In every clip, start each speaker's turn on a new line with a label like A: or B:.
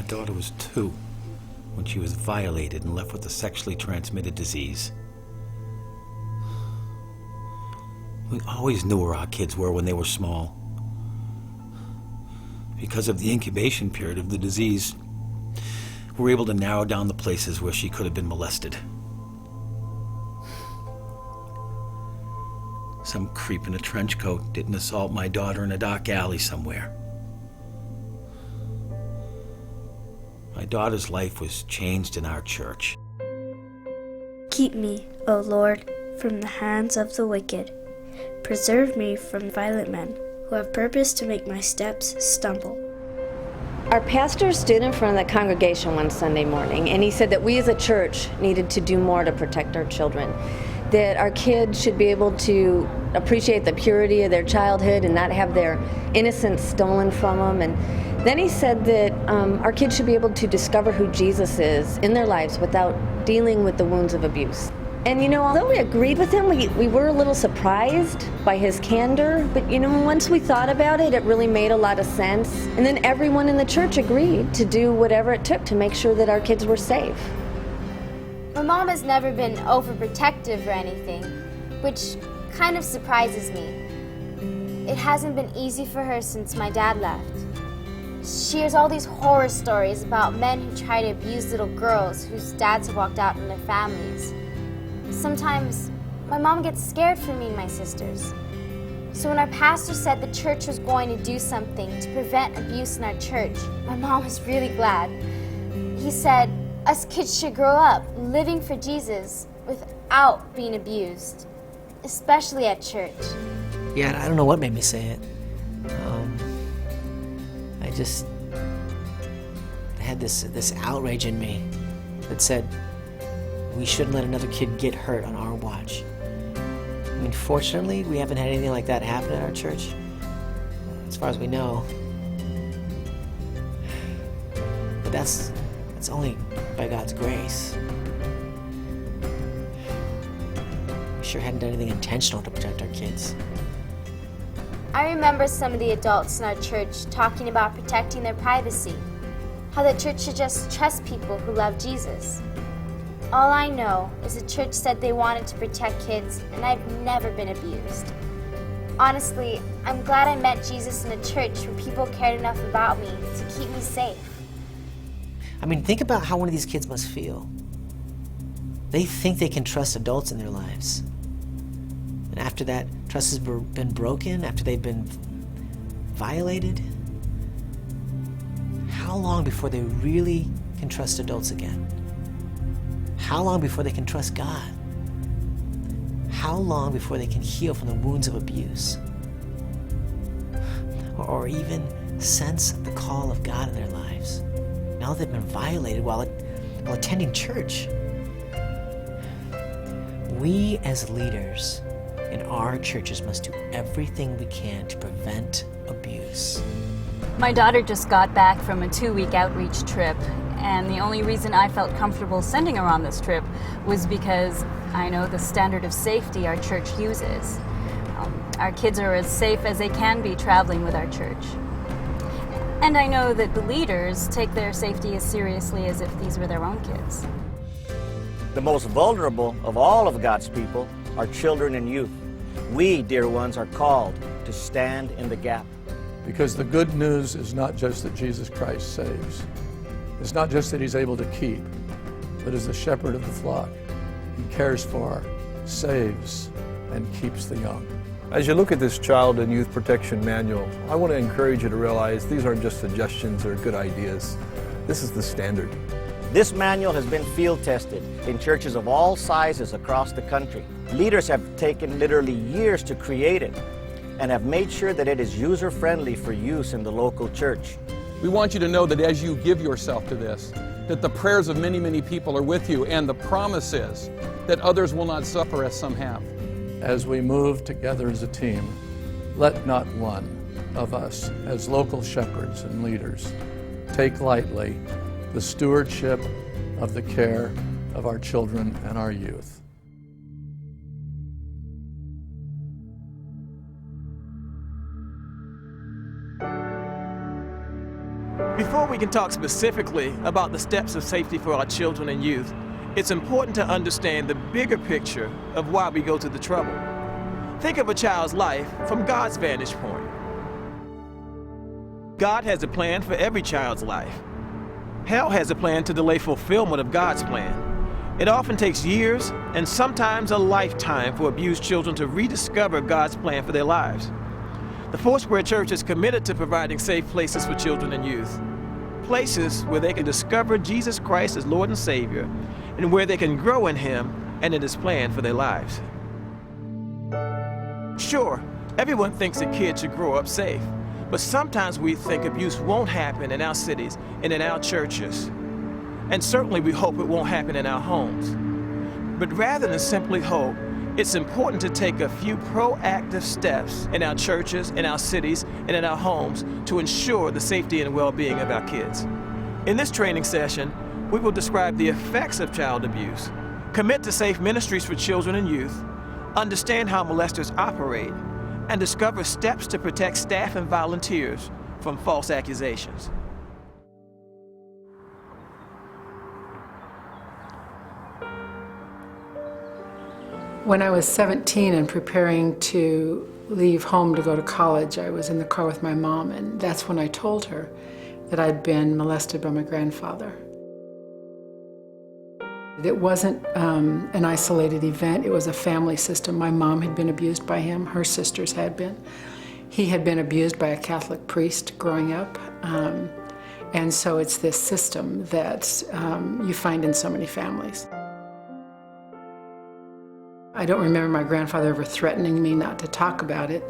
A: daughter was 2 when she was violated and left with a sexually transmitted disease. We always knew where our kids were when they were small. Because of the incubation period of the disease, we were able to narrow down the places where she could have been molested. Some creep in a trench coat didn't assault my daughter in a dark alley somewhere. My daughter's life was changed in our church.
B: Keep me, O Lord, from the hands of the wicked. Preserve me from violent men who have purpose to make my steps stumble.
C: Our pastor stood in front of the congregation one Sunday morning, and he said that we as a church needed to do more to protect our children, that our kids should be able to appreciate the purity of their childhood and not have their innocence stolen from them. And then he said that our kids should be able to discover who Jesus is in their lives without dealing with the wounds of abuse. And you know, although we agreed with him, we were a little surprised by his candor, but you know, once we thought about it, it really made a lot of sense. And then everyone in the church agreed to do whatever it took to make sure that our kids were safe.
D: My mom has never been overprotective or anything, which kind of surprises me. It hasn't been easy for her since my dad left. She hears all these horror stories about men who try to abuse little girls whose dads have walked out on their families. Sometimes my mom gets scared for me and my sisters. So when our pastor said the church was going to do something to prevent abuse in our church, my mom was really glad. He said us kids should grow up living for Jesus without being abused, especially at church.
E: Yeah, I don't know what made me say it. I had this outrage in me that said, we shouldn't let another kid get hurt on our watch. I mean, fortunately, we haven't had anything like that happen at our church, as far as we know. But that's only by God's grace. We sure hadn't done anything intentional to protect our kids.
D: I remember some of the adults in our church talking about protecting their privacy, how the church should just trust people who love Jesus. All I know is the church said they wanted to protect kids, and I've never been abused. Honestly, I'm glad I met Jesus in a church where people cared enough about me to keep me safe.
E: I mean, think about how one of these kids must feel. They think they can trust adults in their lives. And after that trust has been broken, after they've been violated, how long before they really can trust adults again? How long before they can trust God? How long before they can heal from the wounds of abuse? Or even sense the call of God in their lives, now that they've been violated while attending church? We as leaders in our churches must do everything we can to prevent abuse.
F: My daughter just got back from a 2-week outreach trip, and the only reason I felt comfortable sending her on this trip was because I know the standard of safety our church uses. Our kids are as safe as they can be traveling with our church. And I know that the leaders take their safety as seriously as if these were their own kids.
G: The most vulnerable of all of God's people are children and youth. We, dear ones, are called to stand in the gap.
H: Because the good news is not just that Jesus Christ saves. It's not just that he's able to keep, but as the shepherd of the flock, he cares for, saves, and keeps the young.
I: As you look at this Child and Youth Protection Manual, I want to encourage you to realize these aren't just suggestions or good ideas. This is the standard.
G: This manual has been field tested in churches of all sizes across the country. Leaders have taken literally years to create it and have made sure that it is user-friendly for use in the local church.
J: We want you to know that as you give yourself to this, that the prayers of many, many people are with you, and the promise is that others will not suffer as some have.
H: As we move together as a team, let not one of us, as local shepherds and leaders, take lightly the stewardship of the care of our children and our youth.
K: Before we we can talk specifically about the steps of safety for our children and youth, it's important to understand the bigger picture of why we go to the trouble. Think of a child's life from God's vantage point. God has a plan for every child's life. Hell has a plan to delay fulfillment of God's plan. It often takes years and sometimes a lifetime for abused children to rediscover God's plan for their lives. The Foursquare Church is committed to providing safe places for children and youth. Places where they can discover Jesus Christ as Lord and Savior, and where they can grow in Him and in His plan for their lives. Sure, everyone thinks a kid should grow up safe, but sometimes we think abuse won't happen in our cities and in our churches. And certainly we hope it won't happen in our homes. But rather than simply hope, it's important to take a few proactive steps in our churches, in our cities, and in our homes to ensure the safety and well-being of our kids. In this training session, we will describe the effects of child abuse, commit to safe ministries for children and youth, understand how molesters operate, and discover steps to protect staff and volunteers from false accusations.
L: When I was 17 and preparing to leave home to go to college, I was in the car with my mom, and that's when I told her that I'd been molested by my grandfather. It wasn't an isolated event, it was a family system. My mom had been abused by him, her sisters had been. He had been abused by a Catholic priest growing up. And so it's this system that you find in so many families. I don't remember my grandfather ever threatening me not to talk about it,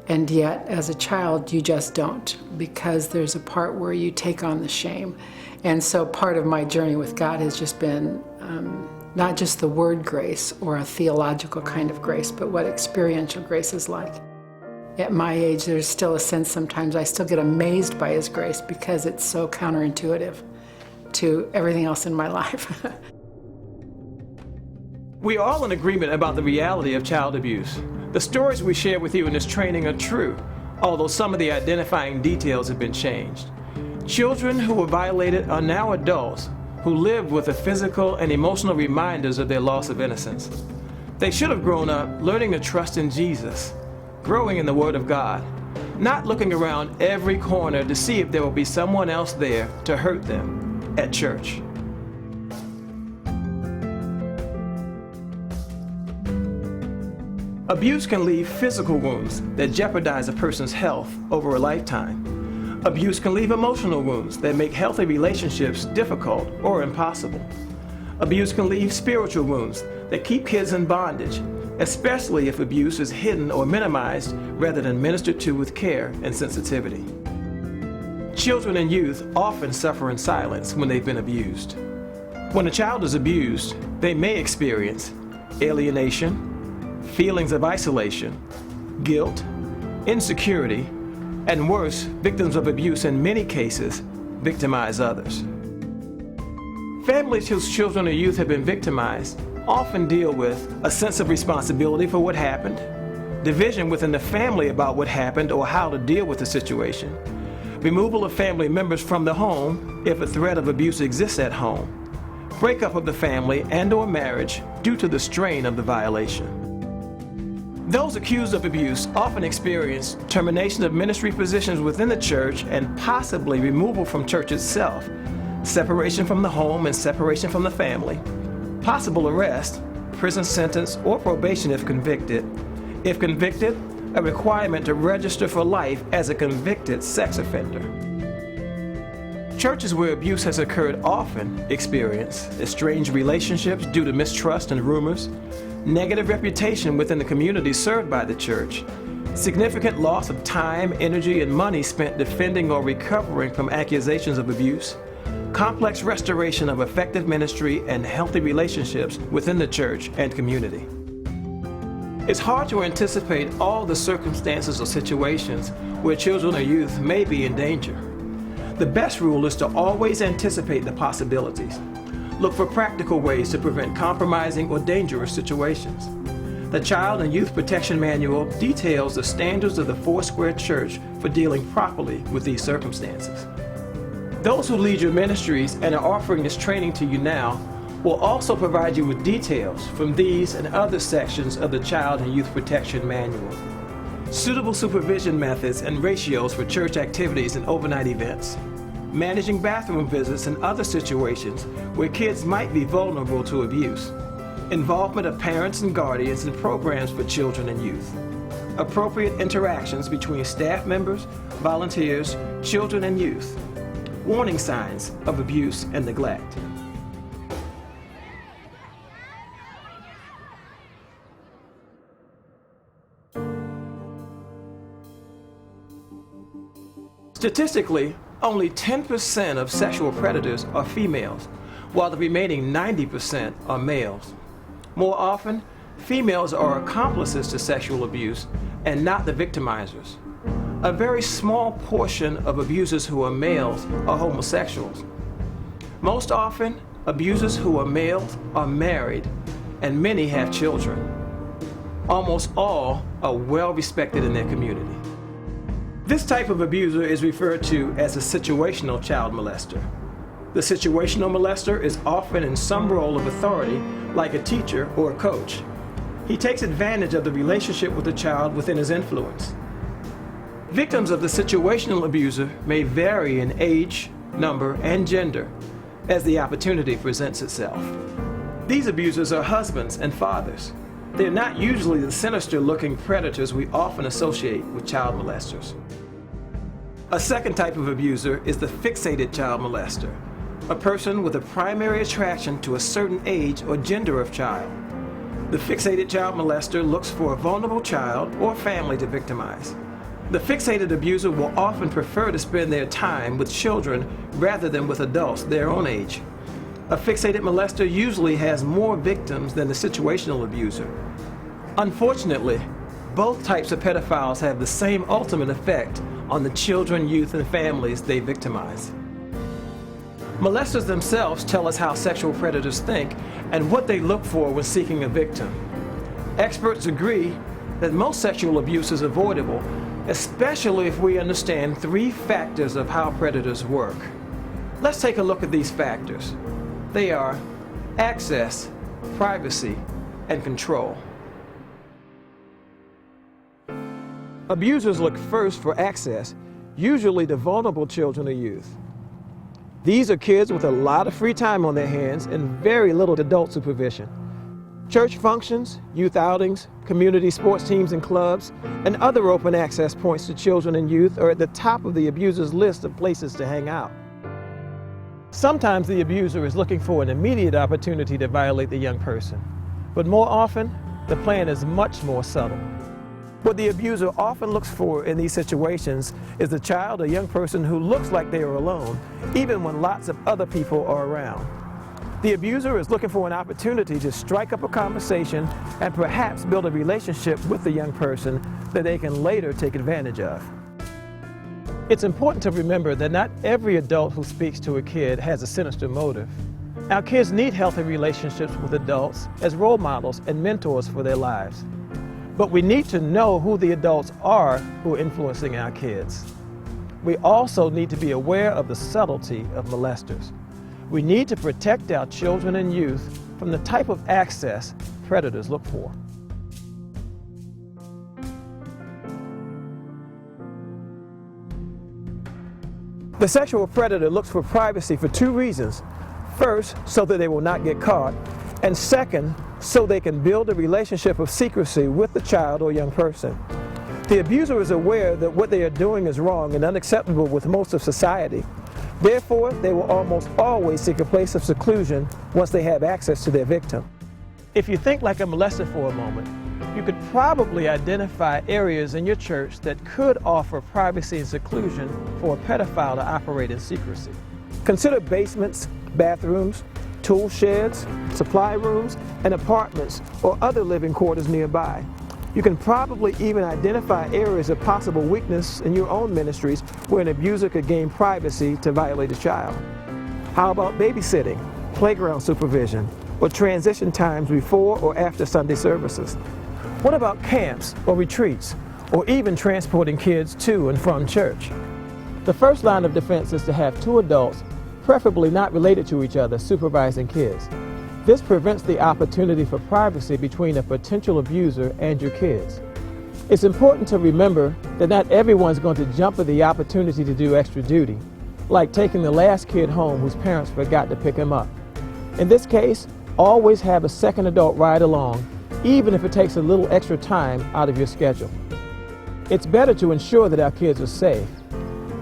L: and yet as a child you just don't, because there's a part where you take on the shame. And so part of my journey with God has just been not just the word grace or a theological kind of grace, but what experiential grace is like. At my age, there's still a sense sometimes I still get amazed by His grace because it's so counterintuitive to everything else in my life.
K: We are all in agreement about the reality of child abuse. The stories we share with you in this training are true, although some of the identifying details have been changed. Children who were violated are now adults who live with the physical and emotional reminders of their loss of innocence. They should have grown up learning to trust in Jesus, growing in the Word of God, not looking around every corner to see if there will be someone else there to hurt them at church. Abuse can leave physical wounds that jeopardize a person's health over a lifetime. Abuse can leave emotional wounds that make healthy relationships difficult or impossible. Abuse can leave spiritual wounds that keep kids in bondage, especially if abuse is hidden or minimized rather than ministered to with care and sensitivity. Children and youth often suffer in silence when they've been abused. When a child is abused, they may experience alienation, feelings of isolation, guilt, insecurity, and worse, victims of abuse in many cases victimize others. Families whose children or youth have been victimized often deal with a sense of responsibility for what happened, division within the family about what happened or how to deal with the situation, removal of family members from the home if a threat of abuse exists at home, breakup of the family and/or marriage due to the strain of the violation. Those accused of abuse often experience termination of ministry positions within the church and possibly removal from church itself, separation from the home and separation from the family, possible arrest, prison sentence, or probation if convicted. If convicted, a requirement to register for life as a convicted sex offender. Churches where abuse has occurred often experience estranged relationships due to mistrust and rumors, negative reputation within the community served by the church, significant loss of time, energy, and money spent defending or recovering from accusations of abuse, complex restoration of effective ministry and healthy relationships within the church and community. It's hard to anticipate all the circumstances or situations where children or youth may be in danger. The best rule is to always anticipate the possibilities. Look for practical ways to prevent compromising or dangerous situations. The Child and Youth Protection Manual details the standards of the Foursquare Church for dealing properly with these circumstances. Those who lead your ministries and are offering this training to you now will also provide you with details from these and other sections of the Child and Youth Protection Manual. Suitable supervision methods and ratios for church activities and overnight events. Managing bathroom visits and other situations where kids might be vulnerable to abuse. Involvement of parents and guardians in programs for children and youth. Appropriate interactions between staff members, volunteers, children, and youth. Warning signs of abuse and neglect. Statistically, only 10% of sexual predators are females, while the remaining 90% are males. More often, females are accomplices to sexual abuse and not the victimizers. A very small portion of abusers who are males are homosexuals. Most often, abusers who are males are married, and many have children. Almost all are well respected in their community. This type of abuser is referred to as a situational child molester. The situational molester is often in some role of authority, like a teacher or a coach. He takes advantage of the relationship with the child within his influence. Victims of the situational abuser may vary in age, number, and gender as the opportunity presents itself. These abusers are husbands and fathers. They're not usually the sinister-looking predators we often associate with child molesters. A second type of abuser is the fixated child molester, a person with a primary attraction to a certain age or gender of child. The fixated child molester looks for a vulnerable child or family to victimize. The fixated abuser will often prefer to spend their time with children rather than with adults their own age. A fixated molester usually has more victims than the situational abuser. Unfortunately, both types of pedophiles have the same ultimate effect on the children, youth, and families they victimize. Molesters themselves tell us how sexual predators think and what they look for when seeking a victim. Experts agree that most sexual abuse is avoidable, especially if we understand 3 factors of how predators work. Let's take a look at these factors. They are access, privacy, and control. Abusers look first for access, usually to vulnerable children or youth. These are kids with a lot of free time on their hands and very little adult supervision. Church functions, youth outings, community sports teams and clubs, and other open access points to children and youth are at the top of the abuser's list of places to hang out. Sometimes the abuser is looking for an immediate opportunity to violate the young person, but more often, the plan is much more subtle. What the abuser often looks for in these situations is the child or young person who looks like they are alone, even when lots of other people are around. The abuser is looking for an opportunity to strike up a conversation and perhaps build a relationship with the young person that they can later take advantage of. It's important to remember that not every adult who speaks to a kid has a sinister motive. Our kids need healthy relationships with adults as role models and mentors for their lives. But we need to know who the adults are who are influencing our kids. We also need to be aware of the subtlety of molesters. We need to protect our children and youth from the type of access predators look for. The sexual predator looks for privacy for 2 reasons. First, so that they will not get caught, and second, so they can build a relationship of secrecy with the child or young person. The abuser is aware that what they are doing is wrong and unacceptable with most of society. Therefore, they will almost always seek a place of seclusion once they have access to their victim. If you think like a molester for a moment, you could probably identify areas in your church that could offer privacy and seclusion for a pedophile to operate in secrecy. Consider basements, bathrooms, tool sheds, supply rooms, and apartments or other living quarters nearby. You can probably even identify areas of possible weakness in your own ministries where an abuser could gain privacy to violate a child. How about babysitting, playground supervision, or transition times before or after Sunday services? What about camps or retreats, or even transporting kids to and from church? The first line of defense is to have two adults, preferably not related to each other, supervising kids. This prevents the opportunity for privacy between a potential abuser and your kids. It's important to remember that not everyone's going to jump at the opportunity to do extra duty, like taking the last kid home whose parents forgot to pick him up. In this case, always have a second adult ride along, even if it takes a little extra time out of your schedule. It's better to ensure that our kids are safe,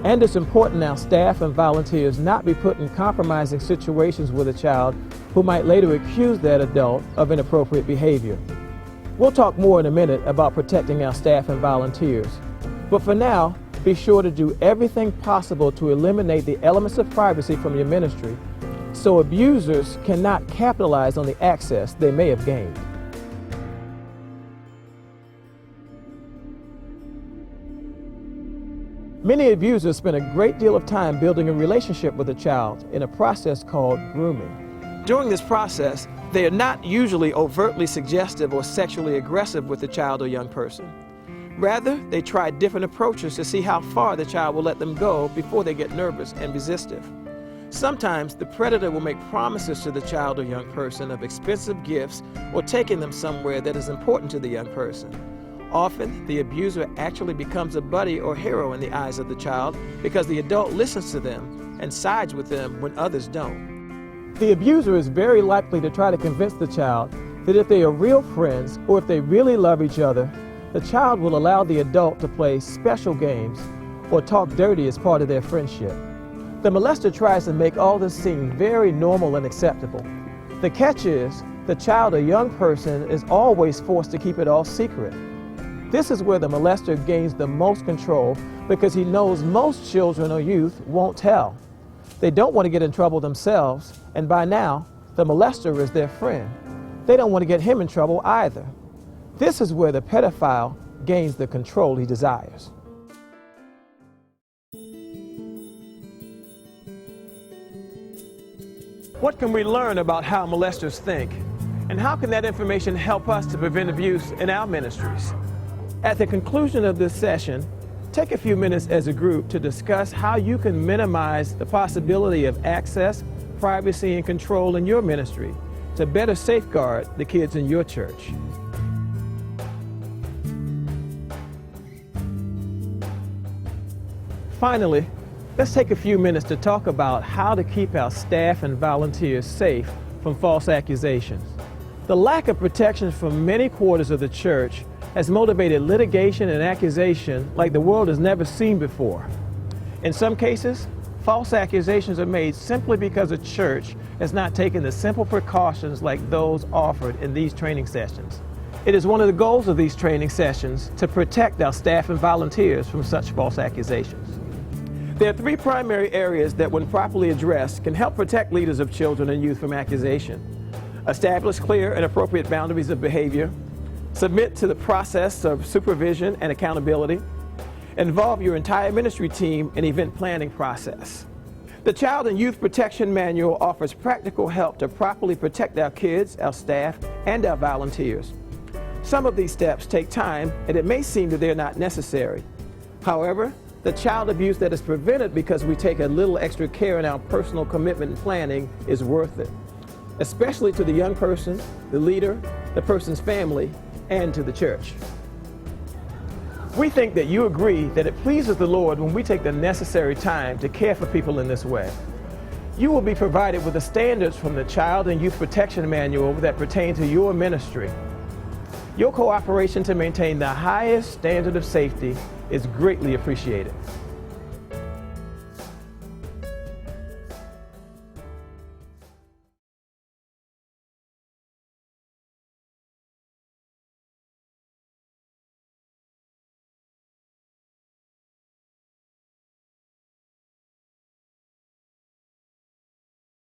K: and it's important our staff and volunteers not be put in compromising situations with a child who might later accuse that adult of inappropriate behavior. We'll talk more in a minute about protecting our staff and volunteers, but for now, be sure to do everything possible to eliminate the elements of privacy from your ministry so abusers cannot capitalize on the access they may have gained. Many abusers spend a great deal of time building a relationship with a child in a process called grooming. During this process, they are not usually overtly suggestive or sexually aggressive with the child or young person. Rather, they try different approaches to see how far the child will let them go before they get nervous and resistive. Sometimes the predator will make promises to the child or young person of expensive gifts or taking them somewhere that is important to the young person. Often, the abuser actually becomes a buddy or hero in the eyes of the child because the adult listens to them and sides with them when others don't. The abuser is very likely to try to convince the child that if they are real friends or if they really love each other, the child will allow the adult to play special games or talk dirty as part of their friendship. The molester tries to make all this seem very normal and acceptable. The catch is, the child or young person is always forced to keep it all secret. This is where the molester gains the most control because he knows most children or youth won't tell. They don't want to get in trouble themselves, and by now, the molester is their friend. They don't want to get him in trouble either. This is where the pedophile gains the control he desires. What can we learn about how molesters think? And how can that information help us to prevent abuse in our ministries? At the conclusion of this session, take a few minutes as a group to discuss how you can minimize the possibility of access, privacy, and control in your ministry to better safeguard the kids in your church. Finally, let's take a few minutes to talk about how to keep our staff and volunteers safe from false accusations. The lack of protection from many quarters of the church has motivated litigation and accusation like the world has never seen before. In some cases, false accusations are made simply because a church has not taken the simple precautions like those offered in these training sessions. It is one of the goals of these training sessions to protect our staff and volunteers from such false accusations. There are three primary areas that, when properly addressed, can help protect leaders of children and youth from accusation. Establish clear and appropriate boundaries of behavior. Submit to the process of supervision and accountability. Involve your entire ministry team in event planning process. The Child and Youth Protection Manual offers practical help to properly protect our kids, our staff, and our volunteers. Some of these steps take time, and it may seem that they're not necessary. However, the child abuse that is prevented because we take a little extra care in our personal commitment and planning is worth it, especially to the young person, the leader, the person's family, and to the church. We think that you agree that it pleases the Lord when we take the necessary time to care for people in this way. You will be provided with the standards from the Child and Youth Protection Manual that pertain to your ministry. Your cooperation to maintain the highest standard of safety is greatly appreciated.